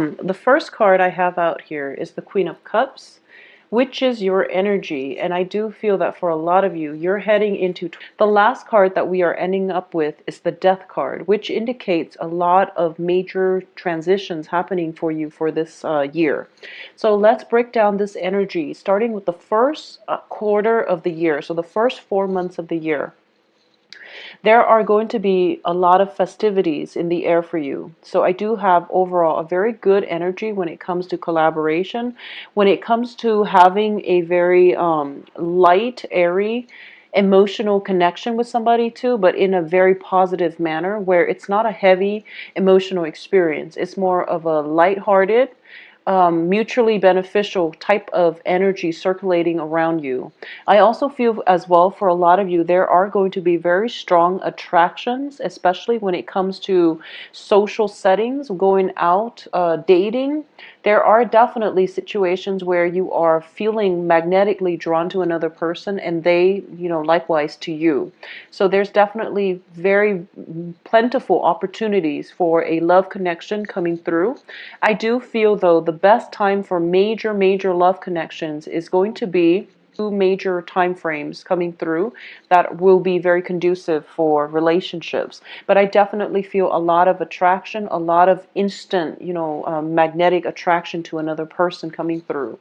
The first card I have out here is the Queen of Cups, which is your energy. And I do feel that for a lot of you, you're heading into the last card that we are ending up with is the Death card, which indicates a lot of major transitions happening for you for this year. So let's break down this energy, starting with the first quarter of the year. So the first 4 months of the year. There are going to be a lot of festivities in the air for you. So I do have overall a very good energy when it comes to collaboration, when it comes to having a very light, airy, emotional connection with somebody too, but in a very positive manner where it's not a heavy emotional experience. It's more of a lighthearted, mutually beneficial type of energy circulating around you. I also feel as well for a lot of you, there are going to be very strong attractions, especially when it comes to social settings, going out, dating. There are definitely situations where you are feeling magnetically drawn to another person and they, likewise to you. So there's definitely very plentiful opportunities for a love connection coming through. I do feel though the best time for major love connections is going to be two major time frames coming through that will be very conducive for relationships. But I definitely feel a lot of attraction, a lot of instant, magnetic attraction to another person coming through.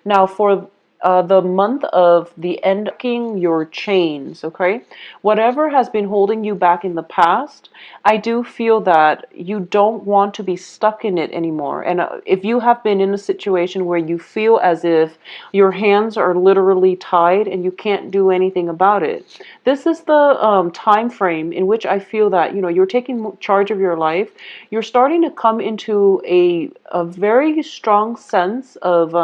Now, for the month of the ending your chains, okay? Whatever has been holding you back in the past, I do feel that you don't want to be stuck in it anymore. And if you have been in a situation where you feel as if your hands are literally tied and you can't do anything about it, this is the time frame in which I feel that, you're taking charge of your life. You're starting to come into a very strong sense of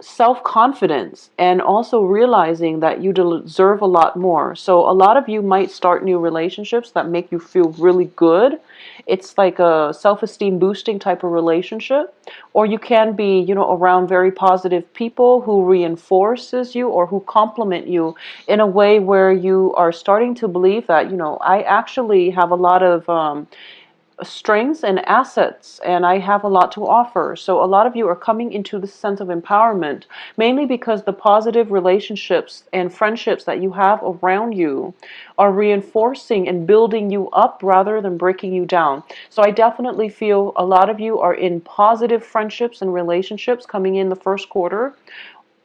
self-confidence and also realizing that you deserve a lot more. So a lot of you might start new relationships that make you feel really good. It's like a self-esteem boosting type of relationship. Or you can be, around very positive people who reinforces you or who compliment you in a way where you are starting to believe that, I actually have a lot of strengths and assets and I have a lot to offer. So a lot of you are coming into this sense of empowerment, mainly because the positive relationships and friendships that you have around you are reinforcing and building you up rather than breaking you down. So I definitely feel a lot of you are in positive friendships and relationships coming in the first quarter.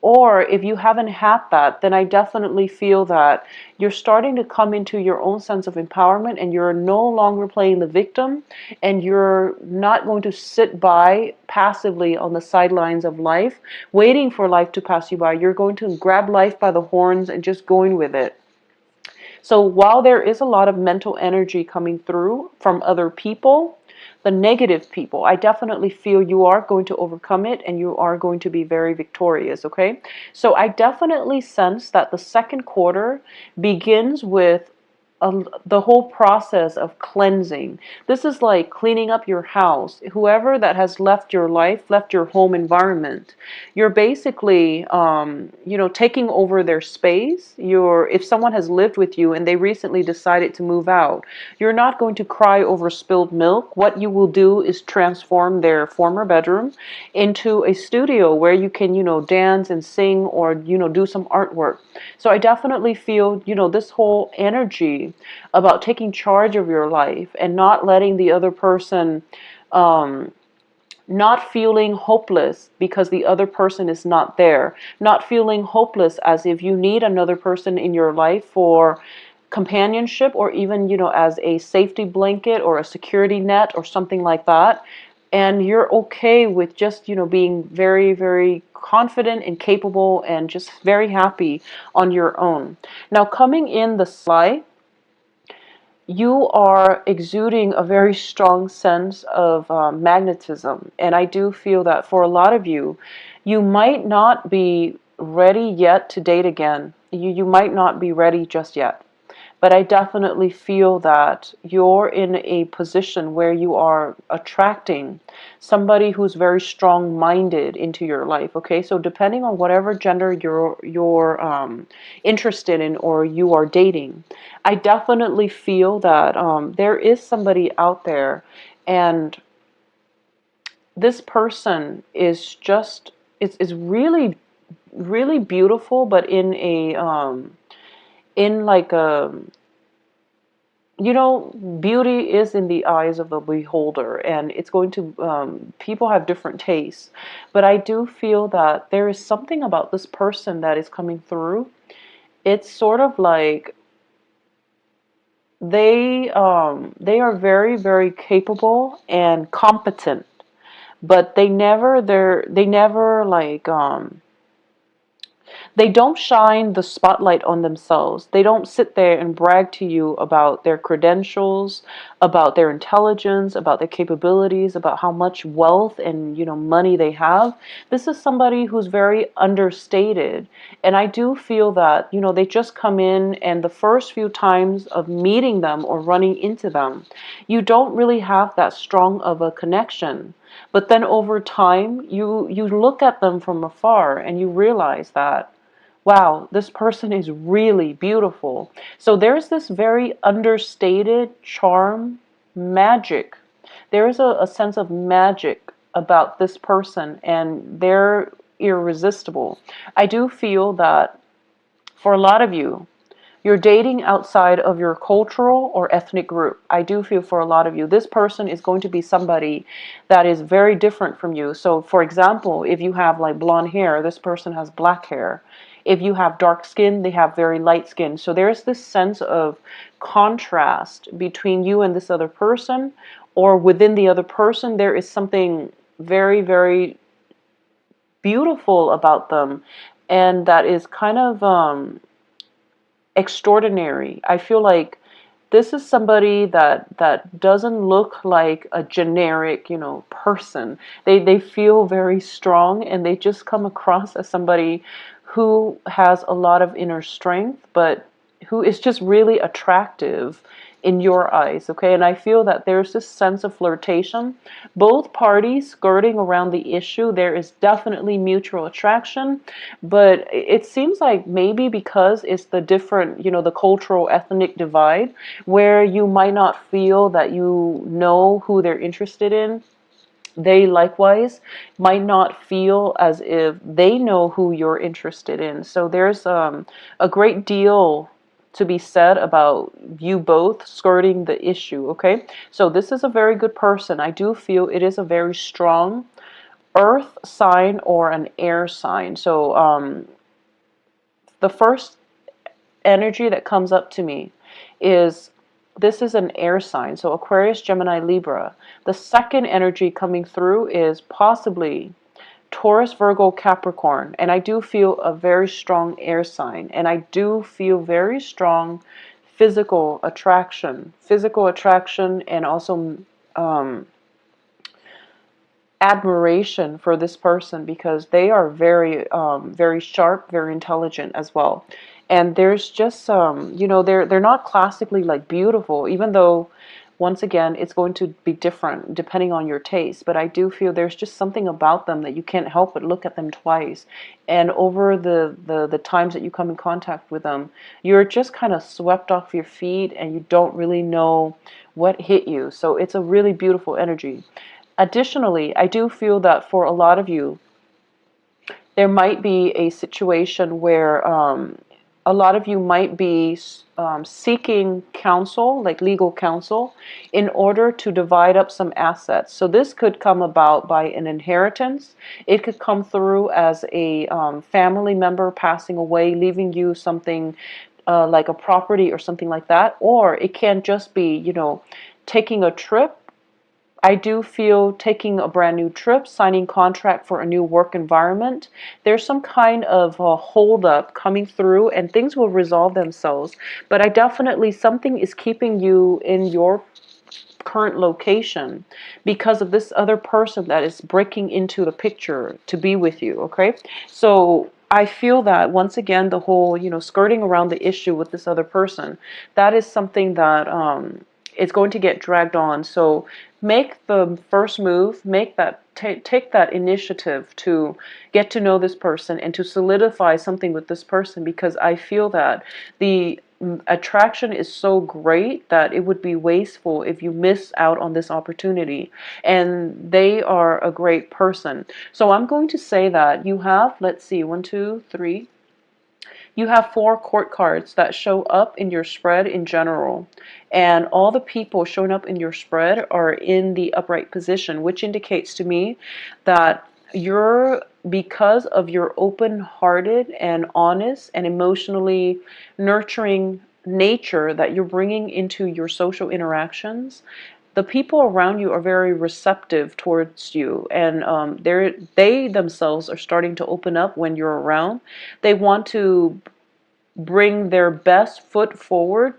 Or if you haven't had that, then I definitely feel that you're starting to come into your own sense of empowerment and you're no longer playing the victim and you're not going to sit by passively on the sidelines of life, waiting for life to pass you by. You're going to grab life by the horns and just going with it. So while there is a lot of mental energy coming through from other people, the negative people, I definitely feel you are going to overcome it and you are going to be very victorious, okay? So I definitely sense that the second quarter begins with the whole process of cleansing. This is like cleaning up your house. Whoever that has left your life, left your home environment, you're basically, taking over their space. If someone has lived with you and they recently decided to move out, you're not going to cry over spilled milk. What you will do is transform their former bedroom into a studio where you can, dance and sing or, do some artwork. So I definitely feel, this whole energy about taking charge of your life and not letting the other person, not feeling hopeless because the other person is not there, not feeling hopeless as if you need another person in your life for companionship or even, as a safety blanket or a security net or something like that. And you're okay with just, being very, very confident and capable and just very happy on your own. Now, coming in the slide, you are exuding a very strong sense of magnetism. And I do feel that for a lot of you, you might not be ready yet to date again. You might not be ready just yet. But I definitely feel that you're in a position where you are attracting somebody who's very strong-minded into your life. Okay, so depending on whatever gender you're interested in or you are dating, I definitely feel that there is somebody out there, and this person is just, is really, really beautiful, but in a, in like a, beauty is in the eyes of the beholder, and it's going to, people have different tastes. But I do feel that there is something about this person that is coming through. It's sort of like they are very, very capable and competent, but they never like, they don't shine the spotlight on themselves. They don't sit there and brag to you about their credentials, about their intelligence, about their capabilities, about how much wealth and, money they have. This is somebody who's very understated. And I do feel that, they just come in, and the first few times of meeting them or running into them, you don't really have that strong of a connection. But then over time, you look at them from afar and you realize that, wow, this person is really beautiful. So there's this very understated charm, magic. There is a sense of magic about this person, and they're irresistible. I do feel that for a lot of you, you're dating outside of your cultural or ethnic group. I do feel for a lot of you, this person is going to be somebody that is very different from you. So, for example, if you have like blonde hair, this person has black hair. If you have dark skin, they have very light skin. So there's this sense of contrast between you and this other person, or within the other person, there is something very, very beautiful about them, and that is kind of, extraordinary. I feel like this is somebody that doesn't look like a generic, person. They feel very strong, and they just come across as somebody who has a lot of inner strength, but who is just really attractive in your eyes, okay? And I feel that there's this sense of flirtation. Both parties skirting around the issue, there is definitely mutual attraction, but it seems like maybe because it's the different, the cultural ethnic divide, where you might not feel that you know who they're interested in, they likewise might not feel as if they know who you're interested in. So there's, a great deal to be said about you both skirting the issue, okay? So this is a very good person. I do feel it is a very strong earth sign or an air sign. So, the first energy that comes up to me is, this is an air sign, so Aquarius, Gemini, Libra. The second energy coming through is possibly Taurus, Virgo, Capricorn, and I do feel a very strong air sign, and I do feel very strong physical attraction, and also, admiration for this person, because they are very, very sharp, very intelligent as well. And there's just, they're not classically like beautiful, even though once again it's going to be different depending on your taste. But I do feel there's just something about them that you can't help but look at them twice. And over the times that you come in contact with them, you're just kind of swept off your feet, and you don't really know what hit you. So it's a really beautiful energy. Additionally, I do feel that for a lot of you, there might be a situation where, a lot of you might be, seeking counsel, like legal counsel, in order to divide up some assets. So this could come about by an inheritance. It could come through as a, family member passing away, leaving you something, like a property or something like that. Or it can just be, taking a trip. I do feel taking a brand new trip, signing contract for a new work environment. There's some kind of a hold up coming through, and things will resolve themselves. But I definitely, something is keeping you in your current location because of this other person that is breaking into the picture to be with you, okay? So I feel that once again, the whole, skirting around the issue with this other person, that is something that, is going to get dragged on. So make the first move, take that initiative to get to know this person and to solidify something with this person, because I feel that the attraction is so great that it would be wasteful if you miss out on this opportunity. And they are a great person. So I'm going to say that you have, let's see, one, two, three. You have 4 court cards that show up in your spread in general. And all the people showing up in your spread are in the upright position, which indicates to me that you're, because of your open-hearted and honest and emotionally nurturing nature that you're bringing into your social interactions, the people around you are very receptive towards you, and they themselves are starting to open up when you're around. They want to bring their best foot forward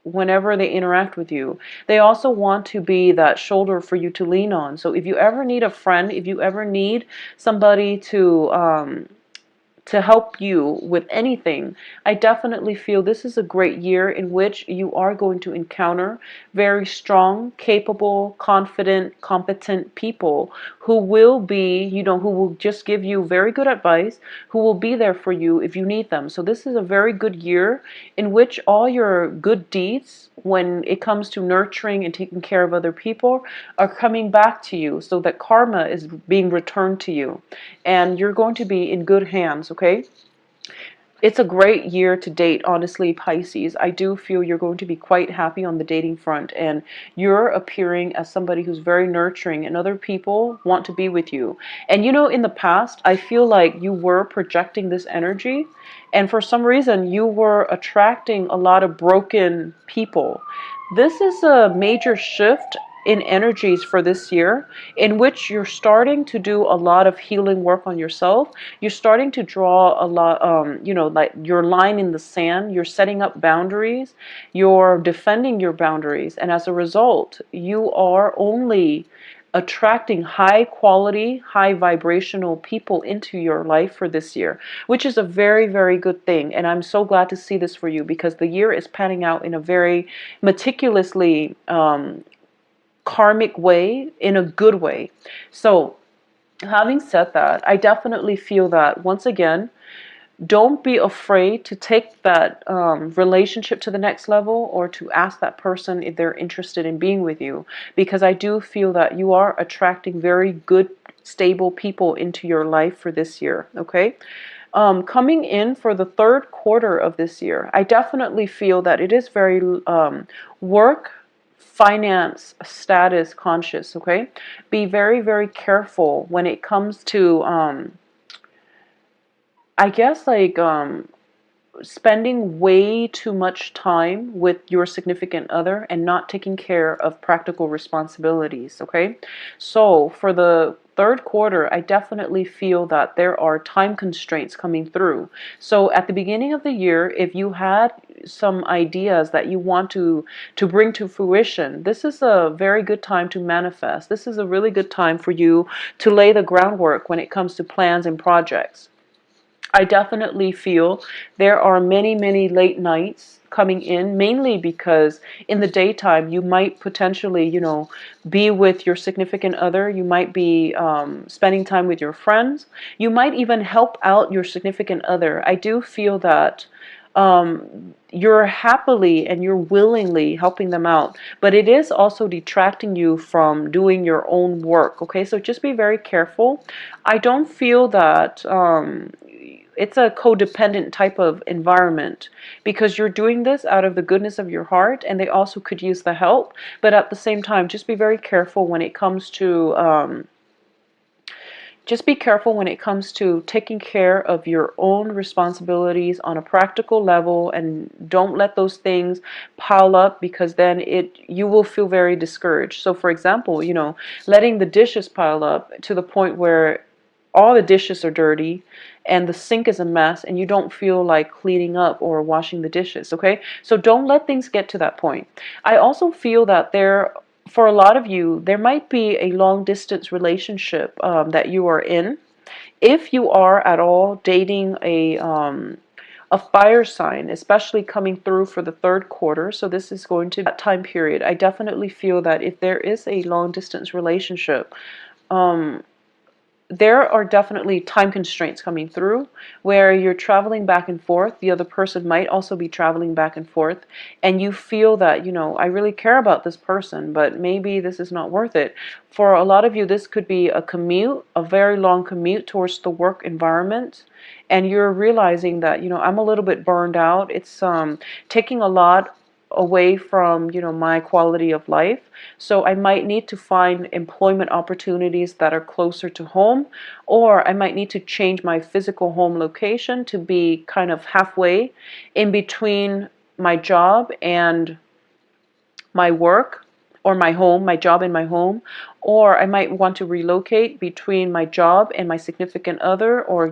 whenever they interact with you. They also want to be that shoulder for you to lean on. So if you ever need a friend, if you ever need somebody to help you with anything, I definitely feel this is a great year in which you are going to encounter very strong, capable, confident, competent people who will be, who will just give you very good advice, who will be there for you if you need them. So this is a very good year in which all your good deeds, when it comes to nurturing and taking care of other people, are coming back to you, so that karma is being returned to you. And you're going to be in good hands, okay? It's a great year to date, honestly, Pisces. I do feel you're going to be quite happy on the dating front, and you're appearing as somebody who's very nurturing, and other people want to be with you. And in the past, I feel like you were projecting this energy, and for some reason, you were attracting a lot of broken people. This is a major shift in energies for this year, in which you're starting to do a lot of healing work on yourself. You're starting to draw a lot, like your line in the sand. You're setting up boundaries. You're defending your boundaries. And as a result, you are only attracting high quality, high vibrational people into your life for this year, which is a very, very good thing. And I'm so glad to see this for you, because the year is panning out in a very meticulously karmic way, in a good way. So having said that, I definitely feel that, once again, don't be afraid to take that relationship to the next level, or to ask that person if they're interested in being with you, because I do feel that you are attracting very good, stable people into your life for this year, okay? Coming in for the 3rd quarter of this year, I definitely feel that it is very work, finance, status conscious, okay? Be very, very careful when it comes to, I guess, like, spending way too much time with your significant other and not taking care of practical responsibilities, okay? So for the 3rd quarter, I definitely feel that there are time constraints coming through. So at the beginning of the year, if you had some ideas that you want to bring to fruition, this is a very good time to manifest. This is a really good time for you to lay the groundwork when it comes to plans and projects. I definitely feel there are many, many late nights coming in, mainly because in the daytime you might potentially, be with your significant other. You might be spending time with your friends. You might even help out your significant other. I do feel that you're happily and you're willingly helping them out, but it is also detracting you from doing your own work, okay? So just be very careful. I don't feel that it's a codependent type of environment, because you're doing this out of the goodness of your heart, and they also could use the help. But at the same time, just be very careful when it comes to taking care of your own responsibilities on a practical level, and don't let those things pile up, because then you will feel very discouraged. So for example, letting the dishes pile up to the point where all the dishes are dirty and the sink is a mess, and you don't feel like cleaning up or washing the dishes, okay? So don't let things get to that point. I also feel that for a lot of you, there might be a long distance relationship that you are in. If you are at all dating a fire sign, especially coming through for the 3rd quarter, so this is going to be that time period. I definitely feel that if there is a long distance relationship, there are definitely time constraints coming through where you're traveling back and forth. The other person might also be traveling back and forth, and you feel that, I really care about this person, but maybe this is not worth it. For a lot of you, this could be a commute, a very long commute towards the work environment, and you're realizing that, I'm a little bit burned out. It's taking a lot away from, my quality of life. So I might need to find employment opportunities that are closer to home, or I might need to change my physical home location to be kind of halfway in between my job and my work, or my home, my job and my home. Or I might want to relocate between my job and my significant other, or,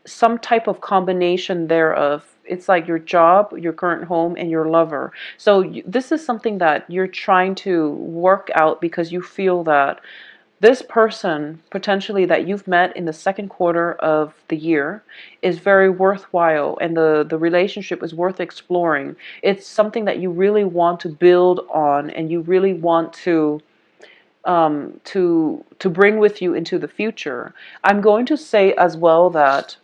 some type of combination thereof. It's like your job, your current home, and your lover. So this is something that you're trying to work out because you feel that this person potentially that you've met in the second quarter of the year is very worthwhile, and the relationship is worth exploring. It's something that you really want to build on, and you really want to bring with you into the future. I'm going to say as well that,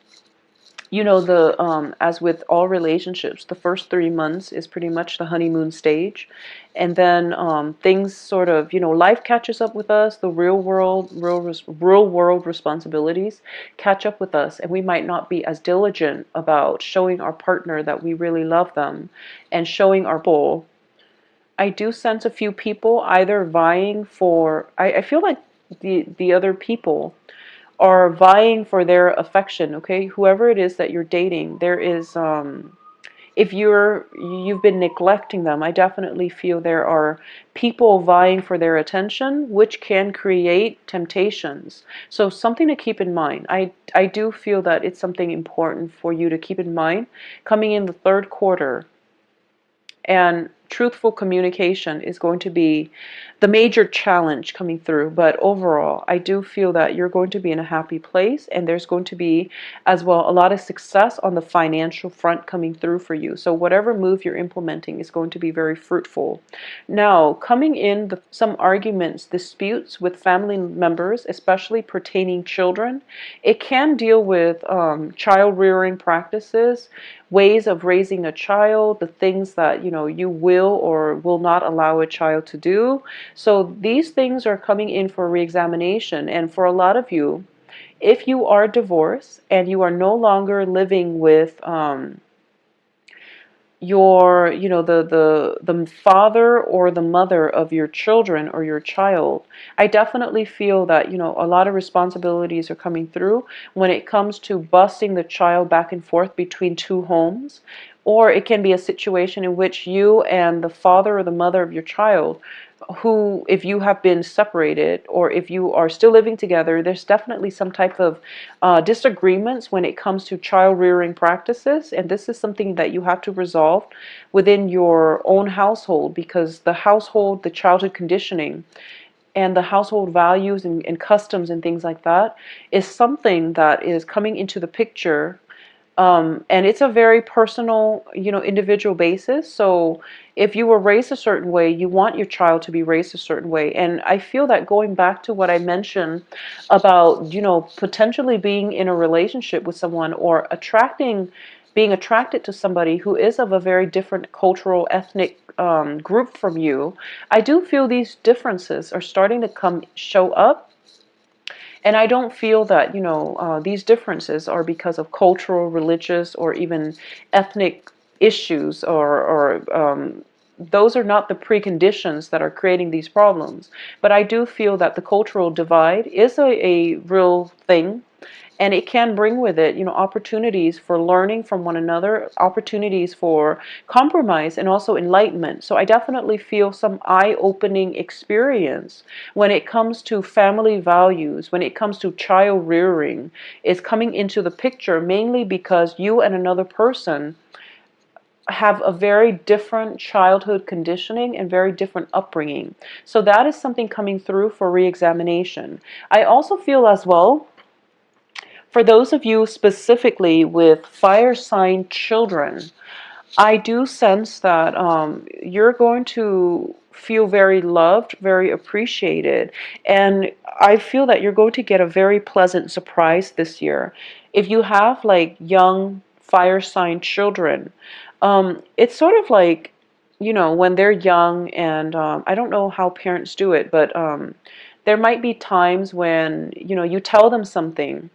the as with all relationships, the first 3 months is pretty much the honeymoon stage, and then things sort of, life catches up with us. The real world responsibilities catch up with us, and we might not be as diligent about showing our partner that we really love them and showing our pull. I do sense a few people either vying for. I feel like the other people are vying for their affection. Okay, whoever it is that you're dating, there is if you've been neglecting them, I definitely feel there are people vying for their attention, which can create temptations. So something to keep in mind. I do feel that it's something important for you to keep in mind coming in the third quarter. And truthful communication is going to be the major challenge coming through. But overall, I do feel that you're going to be in a happy place, and there's going to be as well a lot of success on the financial front coming through for you. So whatever move you're implementing is going to be very fruitful. Now, coming in some arguments, disputes with family members, especially pertaining children. It can deal with child rearing practices, ways of raising a child, the things that you will or will not allow a child to do. So these things are coming in for reexamination. And for a lot of you, if you are divorced and you are no longer living with your, the father or the mother of your children or your child, I definitely feel that, a lot of responsibilities are coming through when it comes to busing the child back and forth between two homes. Or it can be a situation in which you and the father or the mother of your child, who, if you have been separated or if you are still living together, there's definitely some type of disagreements when it comes to child rearing practices. And this is something that you have to resolve within your own household, because the household, the childhood conditioning, and the household values and customs and things like that is something that is coming into the picture. And it's a very personal, individual basis. So if you were raised a certain way, you want your child to be raised a certain way. And I feel that going back to what I mentioned about, potentially being in a relationship with someone or being attracted to somebody who is of a very different cultural, ethnic group from you, I do feel these differences are starting to show up. And I don't feel that, these differences are because of cultural, religious, or even ethnic issues, or those are not the preconditions that are creating these problems. But I do feel that the cultural divide is a real thing. And it can bring with it, opportunities for learning from one another, opportunities for compromise, and also enlightenment. So I definitely feel some eye-opening experience when it comes to family values, when it comes to child rearing, is coming into the picture, mainly because you and another person have a very different childhood conditioning and very different upbringing. So that is something coming through for re-examination. I also feel as well, for those of you specifically with fire sign children, I do sense that you're going to feel very loved, very appreciated. And I feel that you're going to get a very pleasant surprise this year. If you have like young fire sign children, it's sort of like, when they're young, and I don't know how parents do it, but there might be times when, you tell them something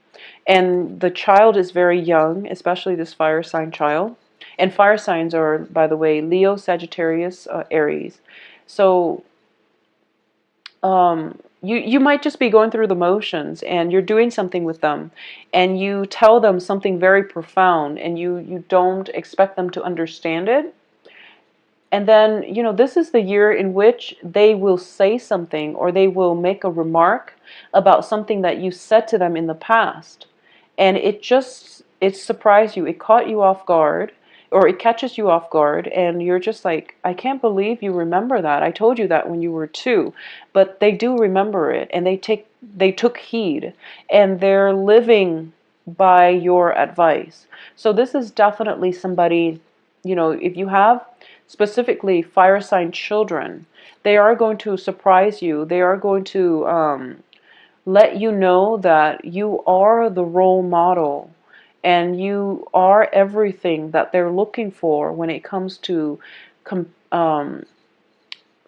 and the child is very young, especially this fire sign child. And fire signs are, by the way, Leo, Sagittarius, Aries. So you might just be going through the motions and you're doing something with them and you tell them something very profound and you don't expect them to understand it. And then, this is the year in which they will say something or they will make a remark about something that you said to them in the past. And it surprised you. It caught you off guard, or it catches you off guard. And you're just like, I can't believe you remember that. I told you that when you were 2. But they do remember it, and they took heed, and they're living by your advice. So this is definitely somebody, if you have specifically fire sign children, they are going to surprise you. They are going to let you know that you are the role model and you are everything that they're looking for when it comes to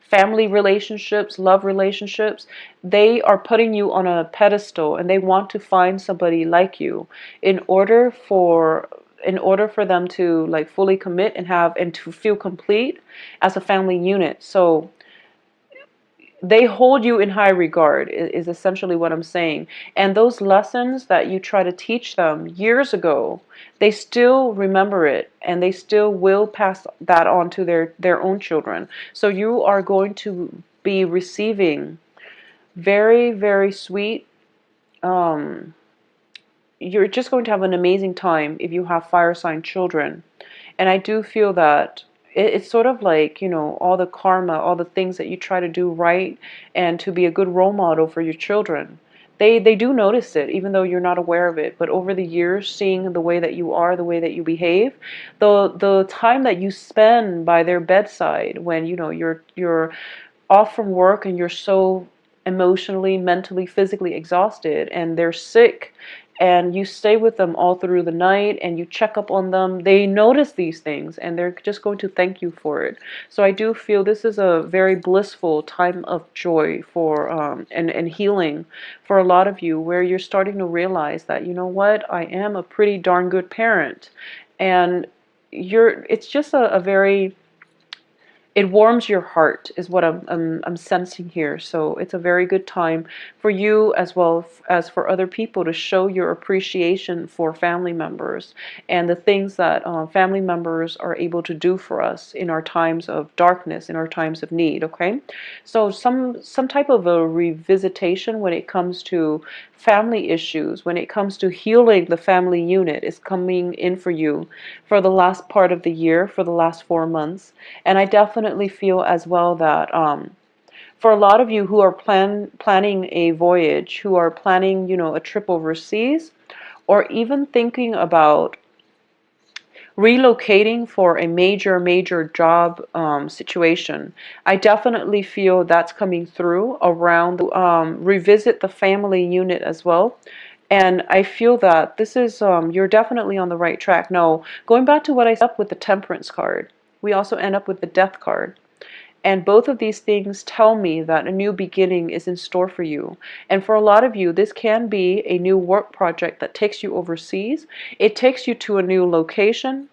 family relationships, love relationships. They are putting you on a pedestal and they want to find somebody like you in order for them to like fully commit and to feel complete as a family unit. So they hold you in high regard is essentially what I'm saying. And those lessons that you try to teach them years ago, they still remember it and they still will pass that on to their own children. So you are going to be receiving very, very sweet, you're just going to have an amazing time if you have fire sign children. And I do feel that it's sort of like, all the karma, all the things that you try to do right and to be a good role model for your children. They do notice it, even though you're not aware of it. But over the years, seeing the way that you are, the way that you behave, the time that you spend by their bedside when, you're off from work and you're so emotionally, mentally, physically exhausted and they're sick and you stay with them all through the night and you check up on them, they notice these things and they're just going to thank you for it. So I do feel this is a very blissful time of joy for and healing for a lot of you, where you're starting to realize that, you know what, I am a pretty darn good parent. And it's just a very, it warms your heart is what I'm sensing here. So it's a very good time for you as well as for other people to show your appreciation for family members and the things that family members are able to do for us in our times of darkness, in our times of need. Okay, so some type of a revisitation when it comes to family issues, when it comes to healing the family unit, is coming in for you for the last part of the year, for the last 4 months. And I definitely feel as well that for a lot of you who are planning a voyage, who are planning, a trip overseas, or even thinking about relocating for a major job situation, I definitely feel that's coming through around revisit the family unit as well. And I feel that this is, you're definitely on the right track. Now, going back to what I said up with the Temperance card, we also end up with the Death card. And both of these things tell me that a new beginning is in store for you. And for a lot of you, this can be a new work project that takes you overseas. It takes you to a new location,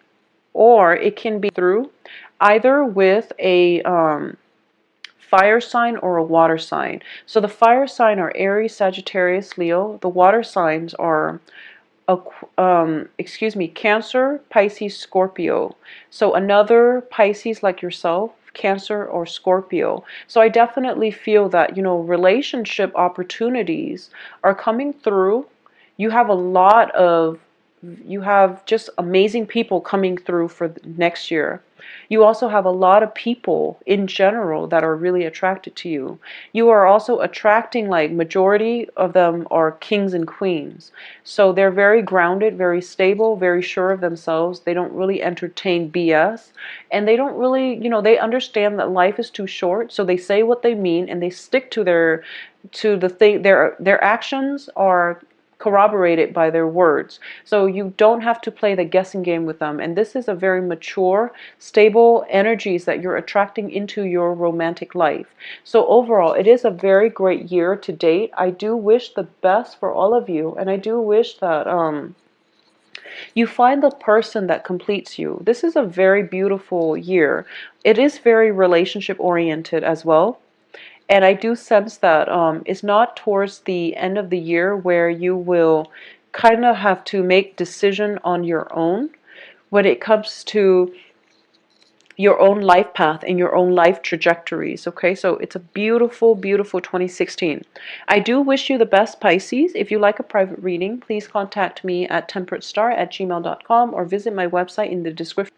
or it can be through either with a fire sign or a water sign. So the fire sign are Aries, Sagittarius, Leo. The water signs are Cancer, Pisces, Scorpio. So another Pisces like yourself, Cancer or Scorpio. So I definitely feel that, relationship opportunities are coming through. You have you have just amazing people coming through for next year. You also have a lot of people in general that are really attracted to you. You are also attracting, like, majority of them are kings and queens. So they're very grounded, very stable, very sure of themselves. They don't really entertain BS. And they don't really, they understand that life is too short, so they say what they mean and they stick to the thing. Their actions are corroborated by their words. So you don't have to play the guessing game with them. And this is a very mature, stable energies that you're attracting into your romantic life. So overall, it is a very great year to date. I do wish the best for all of you, and I do wish that you find the person that completes you. This is a very beautiful year. It is very relationship oriented as well. And I do sense that it's not towards the end of the year where you will kind of have to make decision on your own when it comes to your own life path and your own life trajectories. Okay, so it's a beautiful, beautiful 2016. I do wish you the best, Pisces. If you like a private reading, please contact me at temperatestar@gmail.com or visit my website in the description.